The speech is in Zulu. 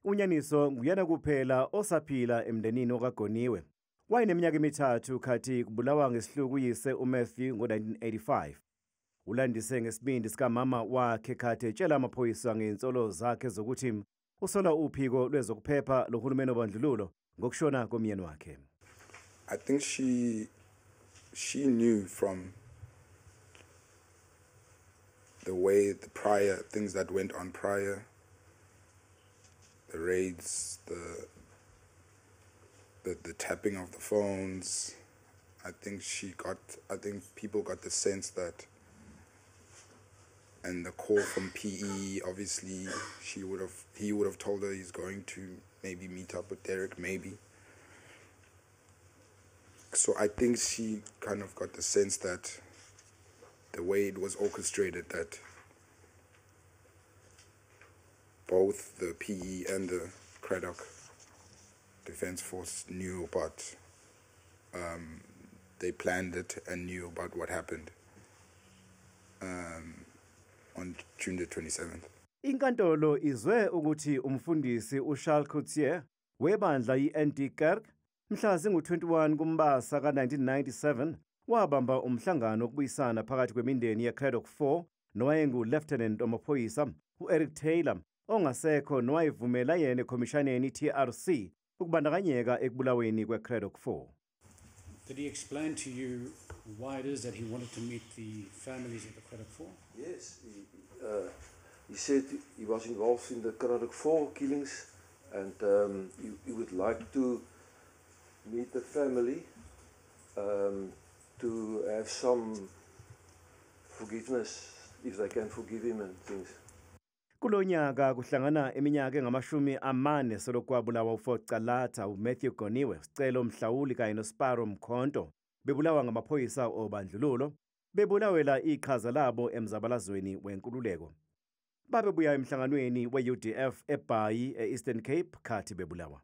uNyaniso nguyena kuphela osaphila emndenini okaGoniwe. Wayeneminyaka emithathu khathi kubulawa ngesihluku uyise uMatthew ngo-1985. Ulandise ngesibindi sikamama wakhe khathi etshela amaphoyisa ngeinsolo zakhe zokuthi usola uphiko lwezokuphepha lohulumeni obandlululo ngokushona komyeni wakhe. I think she knew from the way the prior things that went on prior, the raids, the tapping of the phones. I think people got the sense that, and the call from PE, obviously he would have told her he's going to maybe meet up with Derek, maybe. So I think she kind of got the sense that the way it was orchestrated, that both the PE and the Cradock Defence Force knew about, they planned it and knew about what happened on June the 27th. Inkantolo izwe ukuthi umfundisi uCharles Coetzee webandla i-ND Kerk mhla zingu-21 kuMbasa ka-1997 wabamba umhlangano wokubuyisana phakathi kwemindeni ye-Cradock 4 nowayengu-Lieutenant wamaphoyisa u-Eric Taylor ongasekho nowayevumela yena ekhomishaneni TRC ukubandakanyeka ekubulaweni kwe-Cradock 4. Did he explain to you why it is that he wanted to meet the families of the Cradock 4? Yes, he said he was involved in the Cradock 4 killings, and he would like to meet the family to have some forgiveness, if they can forgive him and things. Kulonyaka kuhlangana eminyaka engamashumi 4 selokwabulawa uFocalata uMatthew Goniwe, Sicelo Mhlawuli kanye noSparo Mkhonto bebulawa ngamaphoyisa obandlululo bebulawela iqhaza labo emzabalazweni wenkululeko. Babebuya emhlanganweni we-UDF eBhayi e-Eastern Cape khathi bebulawa.